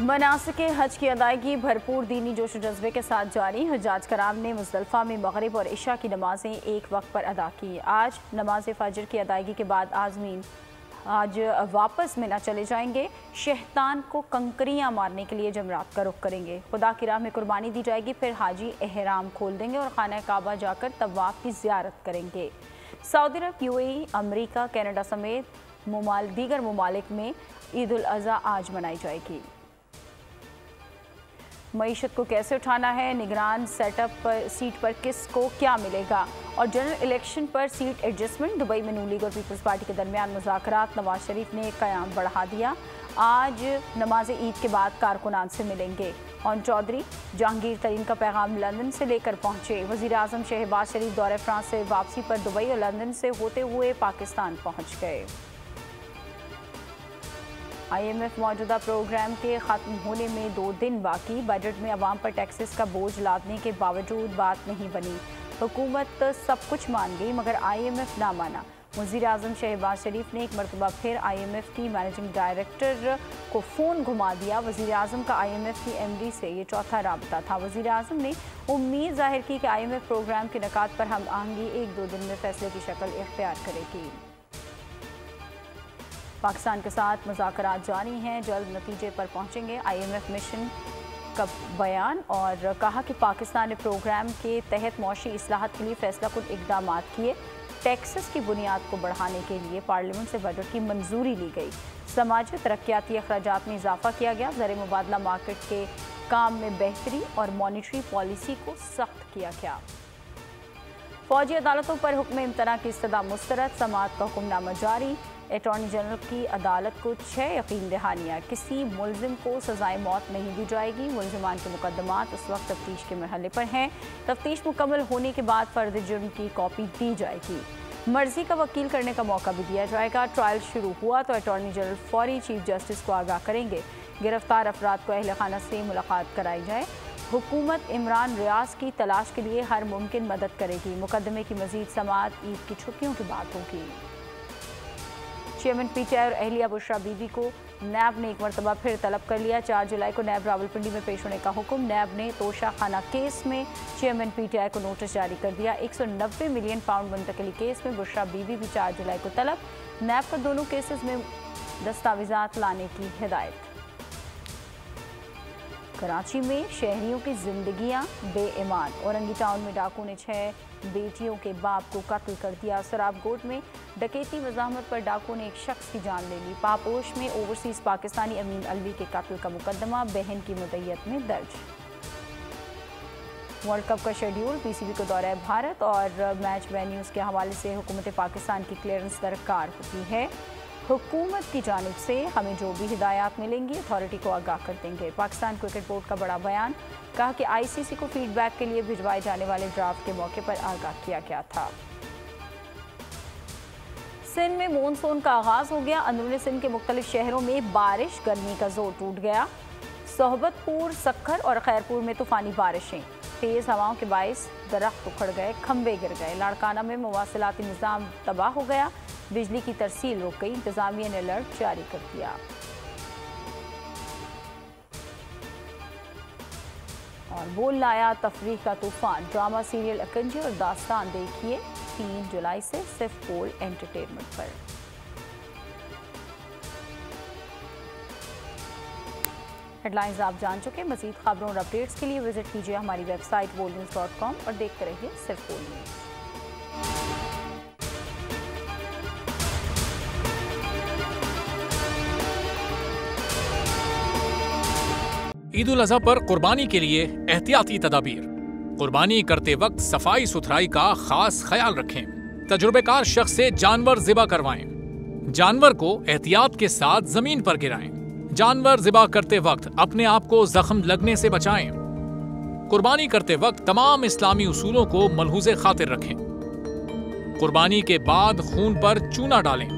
मनासिक हज की अदायगी भरपूर दीनी जोश जज्बे के साथ जारी। हजाज कराम ने मुज़दलिफ़ा में मगरिब और इशा की नमाजें एक वक्त पर अदा की। आज नमाज फजर की अदायगी के बाद आज़मीन आज वापस मिना चले जाएंगे। शैतान को कंकरियां मारने के लिए जमरात का रुख करेंगे। खुदा की राह में कुर्बानी दी जाएगी। फिर हाजी एहराम खोल देंगे और खाना काबा जाकर तवाफ की ज़ियारत करेंगे। सऊदी अरब, यूएई, अमरीका, कनाडा समेत दीगर ममालिक में ईद उल अज़हा आज मनाई जाएगी। मईशत को कैसे उठाना है, निगरान सेटअप पर सीट पर किस को क्या मिलेगा और जनरल इलेक्शन पर सीट एडजस्टमेंट। दुबई में नून लीग और पीपल्स पार्टी के दरमियान मुज़ाकरात। नवाज शरीफ ने क़याम बढ़ा दिया। आज नमाज ईद के बाद कारकुनान से मिलेंगे। और चौधरी जहांगीर तरीन का पैगाम लंदन से लेकर पहुंचे। वज़ीर आज़म शहबाज शरीफ दौरे फ्रांस से वापसी पर दुबई और लंदन से होते हुए पाकिस्तान पहुँच गए। IMF मौजूदा प्रोग्राम के ख़त्म होने में 2 दिन बाकी। बजट में अवाम पर टैक्सेस का बोझ लादने के बावजूद बात नहीं बनी। हुकूमत सब कुछ मान गई मगर IMF ना माना। वज़ीर आज़म शहबाज शरीफ ने एक मरतबा फिर IMF की मैनेजिंग डायरेक्टर को फ़ोन घुमा दिया। वज़ीर आज़म का IMF की MD से ये चौथा राबता था। वज़ीर आज़म ने उम्मीद जाहिर की कि IMF प्रोग्राम के निकात पर हम आहंगी 1-2 दिन में फैसले की शक्ल इख्तियार करेगी। पाकिस्तान के साथ मुज़ाकरात जारी हैं, जल्द नतीजे पर पहुंचेंगे। IMF मिशन का बयान और कहा कि पाकिस्तान ने प्रोग्राम के तहत मौशी इस्लाहत के लिए फैसला कुन इक़दाम किए। टैक्सेस की बुनियाद को बढ़ाने के लिए पार्लियामेंट से बजट की मंजूरी ली गई। समाजी तरक्याती अखराजात में इजाफा किया गया। ज़र मुबादला मार्केट के काम में बेहतरी और मॉनिटरी पॉलिसी को सख्त किया गया। फौजी अदालतों पर हुक्म इम्तना की इस्तदा मुस्तरद। समाअत का हुक्मनामा जारी। अटॉर्नी जनरल की अदालत को 6 यकीन दहानियाँ। किसी मुलजिम को सजाए मौत नहीं दी जाएगी। मुलजिमान के मुकदमात उस वक्त तफ्तीश के मरहले पर हैं। तफ्तीश मुकम्मल होने के बाद फर्द जुर्म की कॉपी दी जाएगी। मर्जी का वकील करने का मौका भी दिया जाएगा। ट्रायल शुरू हुआ तो अटॉर्नी जनरल फौरी चीफ जस्टिस को आगाह करेंगे। गिरफ्तार अफराद को अहल खाना से मुलाकात कराई जाए। हुकूमत इमरान रियाज की तलाश के लिए हर मुमकिन मदद करेगी। मुकदमे की मजीद समाअत ईद की छुट्टियों के बाद होगी। चेयरमैन PTI और अहलिया बुशरा बीबी को नैब ने एक मरतबा फिर तलब कर लिया। 4 जुलाई को नैब रावलपिंडी में पेश होने का हुक्म। नैब ने तोशा खाना केस में चेयरमैन PTI को नोटिस जारी कर दिया। 190 मिलियन पाउंड मुंतकली केस में बुशरा बीबी भी 4 जुलाई को तलब। नैब को दोनों केसेस में दस्तावेजात लाने की हिदायत। कराची में शहरियों की जिंदगियां बेईमान। औरंगी टाउन में डाकू ने 6 बेटियों के बाप को कत्ल कर दिया। सराबगोट में डकैती मज़ाहमत पर डाकू ने एक शख्स की जान ले ली। पापोश में ओवरसीज पाकिस्तानी अमीन अलवी के कत्ल का मुकदमा बहन की मुद्दत में दर्ज। वर्ल्ड कप का शेड्यूल। PCB को दौरा भारत और मैच वेन्यूज़ के हवाले से हुकूमत पाकिस्तान की क्लियरेंस दरकार होती है। हुकूमत की जानिब से हमें जो भी हिदायत मिलेंगी अथॉरिटी को आगाह कर देंगे। पाकिस्तान क्रिकेट बोर्ड का बड़ा बयान। कहा कि ICC को फीडबैक के लिए भिजवाए जाने वाले ड्राफ्ट के मौके पर आगाह किया गया था। सिंध में मानसून का आगाज हो गया। अंदरूनी सिंध के मुख्तलिफ शहरों में बारिश। गर्मी का जोर टूट गया। सोहबतपुर, सक्खर और खैरपुर में तूफानी बारिशें। तेज़ हवाओं के बायस दरख्त उखड़ गए, खंबे गिर गए। लाड़काना में मवासिलाती निज़ाम तबाह हो गया। बिजली की तरसील रुक गई। इंतजामिया ने अलर्ट जारी कर दिया। और बोल लाया तफरीह का तूफान। ड्रामा सीरियल अकंजी और दास्तान देखिए 3 जुलाई से सिर्फ पोल एंटरटेनमेंट पर। हेडलाइंस आप जान चुके। मजीद खबरों और अपडेट्स के लिए विजिट कीजिए हमारी वेबसाइट worldnews.com और देखते रहिए सिर्फ पोल न्यूज़। ईद उल अज़हा पर कुर्बानी के लिए एहतियाती तदाबीर। कुर्बानी करते वक्त सफाई सुथराई का खास ख्याल रखें। तजुर्बेकार शख्स से जानवर ज़िबा करवाएं। जानवर को एहतियात के साथ जमीन पर गिराएं। जानवर ज़िबा करते वक्त अपने आप को जख्म लगने से बचाएं। कुर्बानी करते वक्त तमाम इस्लामी उसूलों को मलहूज़े खातिर रखें। कुर्बानी के बाद खून पर चूना डालें।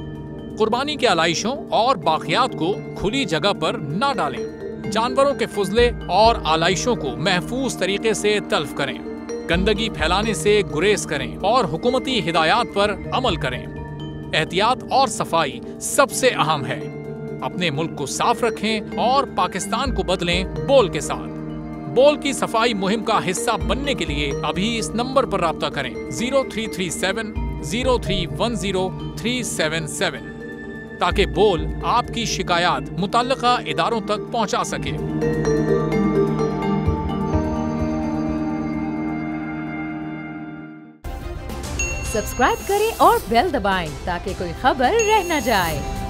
कुर्बानी के आलाइशों और बाक़ियात को खुली जगह पर न डालें। जानवरों के फुजले और आलाइशों को महफूज तरीके से तल्फ करें। गंदगी फैलाने से गुरेज करें और हुकूमती हिदायत पर अमल करें। एहतियात और सफाई सबसे अहम है। अपने मुल्क को साफ रखें और पाकिस्तान को बदलें बोल के साथ। बोल की सफाई मुहिम का हिस्सा बनने के लिए अभी इस नंबर पर राब्ता करें 0337-0310-377 ताकि बोल आपकी शिकायत मुतल्लिका इदारों तक पहुंचा सके। सब्सक्राइब करें और बेल दबाएं ताकि कोई खबर रह न जाए।